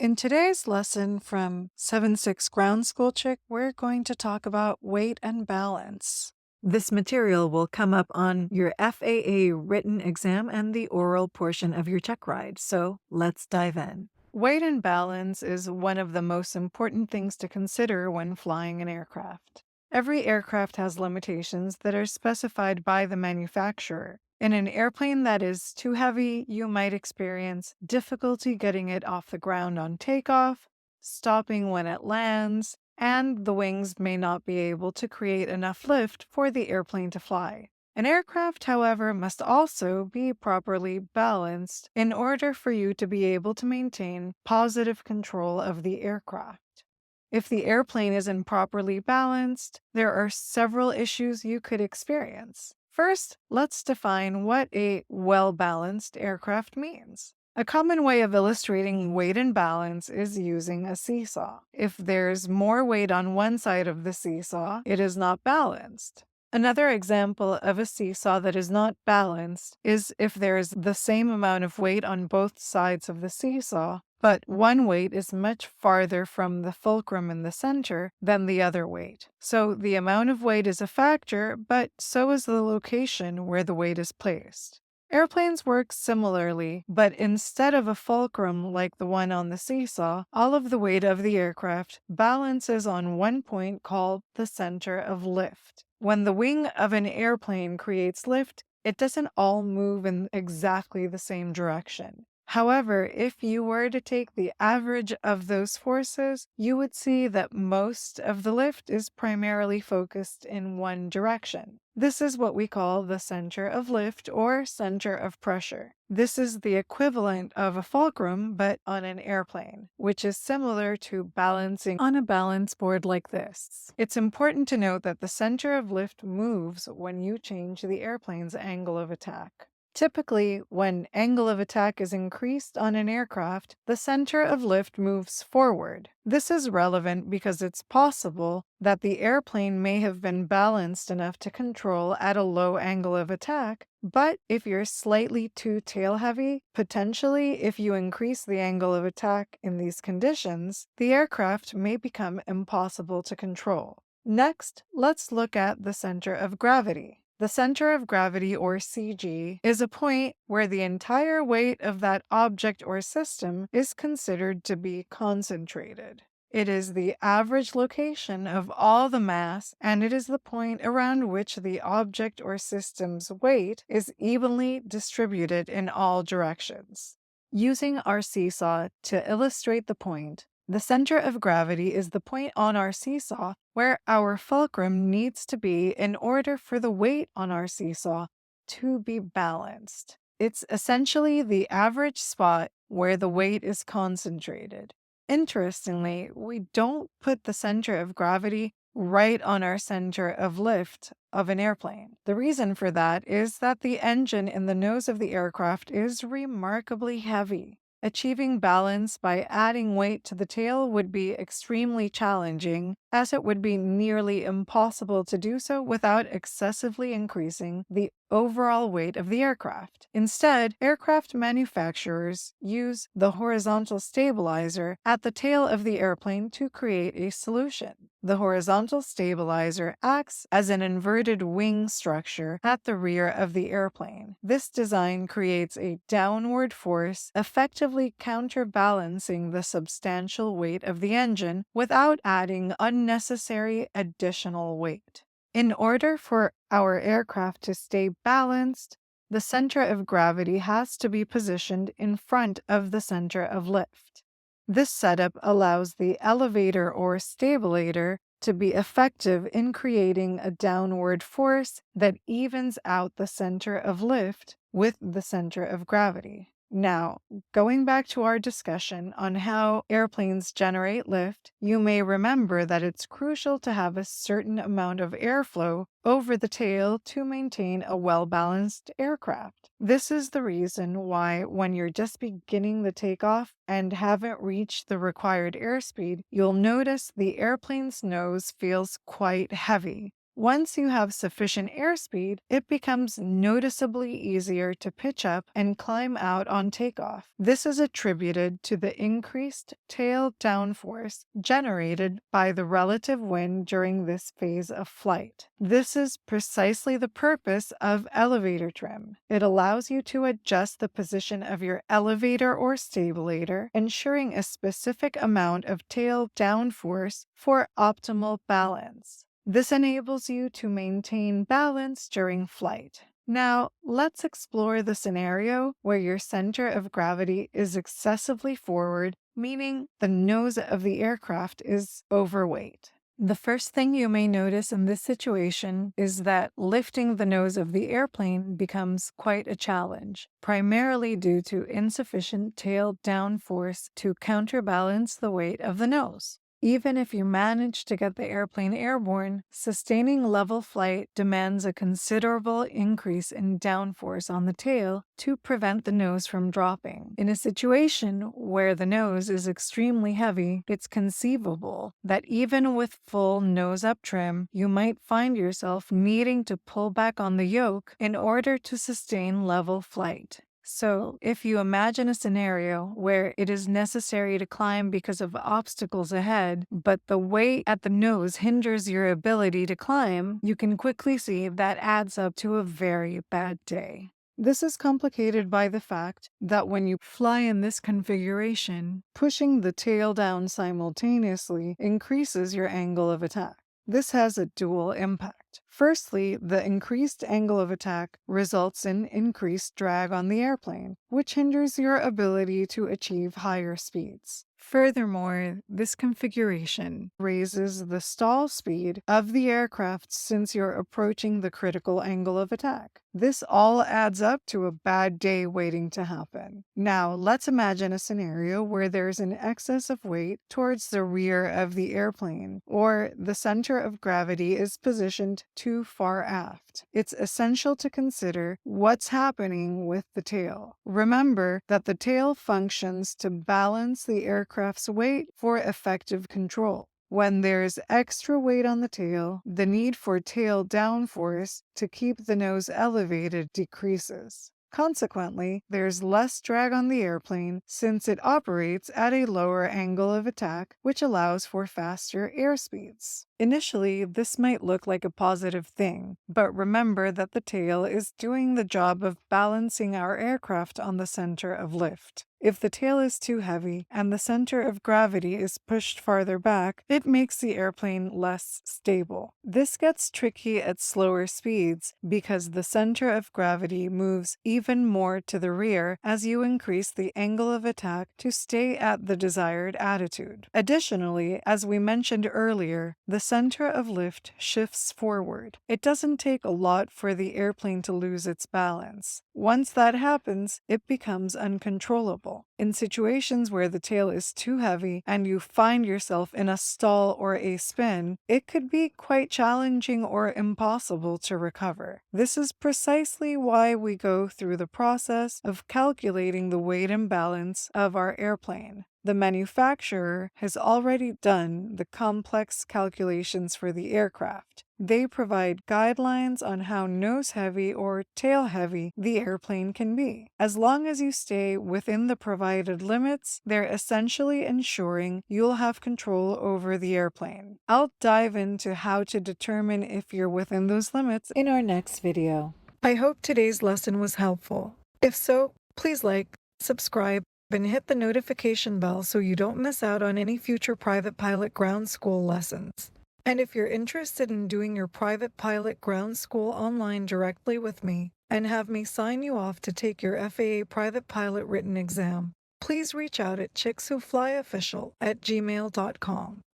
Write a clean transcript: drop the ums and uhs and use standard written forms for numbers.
In today's lesson from 7-6 Ground School Chick, we're going to talk about weight and balance. This material will come up on your FAA written exam and the oral portion of your Checkride, so let's dive in. Weight and balance is one of the most important things to consider when flying an aircraft. Every aircraft has limitations that are specified by the manufacturer. In an airplane that is too heavy, you might experience difficulty getting it off the ground on takeoff, stopping when it lands, and the wings may not be able to create enough lift for the airplane to fly. An aircraft, however, must also be properly balanced in order for you to be able to maintain positive control of the aircraft. If the airplane isn't properly balanced, there are several issues you could experience. First, let's define what a well-balanced aircraft means. A common way of illustrating weight and balance is using a seesaw. If there's more weight on one side of the seesaw, it is not balanced. Another example of a seesaw that is not balanced is if there is the same amount of weight on both sides of the seesaw, but one weight is much farther from the fulcrum in the center than the other weight. So the amount of weight is a factor, but so is the location where the weight is placed. Airplanes work similarly, but instead of a fulcrum like the one on the seesaw, all of the weight of the aircraft balances on one point called the center of lift. When the wing of an airplane creates lift, it doesn't all move in exactly the same direction. However, if you were to take the average of those forces, you would see that most of the lift is primarily focused in one direction. This is what we call the center of lift or center of pressure. This is the equivalent of a fulcrum, but on an airplane, which is similar to balancing on a balance board like this. It's important to note that the center of lift moves when you change the airplane's angle of attack. Typically, when angle of attack is increased on an aircraft, the center of lift moves forward. This is relevant because it's possible that the airplane may have been balanced enough to control at a low angle of attack, but if you're slightly too tail heavy, potentially if you increase the angle of attack in these conditions, the aircraft may become impossible to control. Next, let's look at the center of gravity. The center of gravity, or CG, is a point where the entire weight of that object or system is considered to be concentrated. It is the average location of all the mass, and it is the point around which the object or system's weight is evenly distributed in all directions. Using our seesaw to illustrate the point, the center of gravity is the point on our seesaw where our fulcrum needs to be in order for the weight on our seesaw to be balanced. It's essentially the average spot where the weight is concentrated. Interestingly, we don't put the center of gravity right on our center of lift of an airplane. The reason for that is that the engine in the nose of the aircraft is remarkably heavy. Achieving balance by adding weight to the tail would be extremely challenging, as it would be nearly impossible to do so without excessively increasing the overall weight of the aircraft. Instead, aircraft manufacturers use the horizontal stabilizer at the tail of the airplane to create a solution. The horizontal stabilizer acts as an inverted wing structure at the rear of the airplane. This design creates a downward force, effectively counterbalancing the substantial weight of the engine without adding unnecessary additional weight. In order for our aircraft to stay balanced, the center of gravity has to be positioned in front of the center of lift. This setup allows the elevator or stabilator to be effective in creating a downward force that evens out the center of lift with the center of gravity. Now, going back to our discussion on how airplanes generate lift, you may remember that it's crucial to have a certain amount of airflow over the tail to maintain a well-balanced aircraft. This is the reason why when you're just beginning the takeoff and haven't reached the required airspeed, you'll notice the airplane's nose feels quite heavy. Once you have sufficient airspeed, it becomes noticeably easier to pitch up and climb out on takeoff. This is attributed to the increased tail downforce generated by the relative wind during this phase of flight. This is precisely the purpose of elevator trim. It allows you to adjust the position of your elevator or stabilator, ensuring a specific amount of tail downforce for optimal balance. This enables you to maintain balance during flight. Now, let's explore the scenario where your center of gravity is excessively forward, meaning the nose of the aircraft is overweight. The first thing you may notice in this situation is that lifting the nose of the airplane becomes quite a challenge, primarily due to insufficient tail downforce to counterbalance the weight of the nose. Even if you manage to get the airplane airborne, sustaining level flight demands a considerable increase in downforce on the tail to prevent the nose from dropping. In a situation where the nose is extremely heavy, it's conceivable that even with full nose-up trim, you might find yourself needing to pull back on the yoke in order to sustain level flight. So, if you imagine a scenario where it is necessary to climb because of obstacles ahead, but the weight at the nose hinders your ability to climb, you can quickly see that adds up to a very bad day. This is complicated by the fact that when you fly in this configuration, pushing the tail down simultaneously increases your angle of attack. This has a dual impact. Firstly, the increased angle of attack results in increased drag on the airplane, which hinders your ability to achieve higher speeds. Furthermore, this configuration raises the stall speed of the aircraft since you're approaching the critical angle of attack. This all adds up to a bad day waiting to happen. Now, let's imagine a scenario where there's an excess of weight towards the rear of the airplane, or the center of gravity is positioned too far aft. It's essential to consider what's happening with the tail. Remember that the tail functions to balance the aircraft's weight for effective control. When there's extra weight on the tail, the need for tail downforce to keep the nose elevated decreases. Consequently, there's less drag on the airplane since it operates at a lower angle of attack, which allows for faster airspeeds. Initially, this might look like a positive thing, but remember that the tail is doing the job of balancing our aircraft on the center of lift. If the tail is too heavy and the center of gravity is pushed farther back, it makes the airplane less stable. This gets tricky at slower speeds because the center of gravity moves even more to the rear as you increase the angle of attack to stay at the desired attitude. Additionally, as we mentioned earlier, the center of lift shifts forward. It doesn't take a lot for the airplane to lose its balance. Once that happens, it becomes uncontrollable. In situations where the tail is too heavy and you find yourself in a stall or a spin, it could be quite challenging or impossible to recover. This is precisely why we go through the process of calculating the weight and balance of our airplane. The manufacturer has already done the complex calculations for the aircraft. They provide guidelines on how nose-heavy or tail-heavy the airplane can be. As long as you stay within the provided limits, they're essentially ensuring you'll have control over the airplane. I'll dive into how to determine if you're within those limits in our next video. I hope today's lesson was helpful. If so, please like, subscribe, and hit the notification bell so you don't miss out on any future private pilot ground school lessons. And if you're interested in doing your private pilot ground school online directly with me and have me sign you off to take your FAA private pilot written exam, please reach out at chickswhoflyofficial@gmail.com.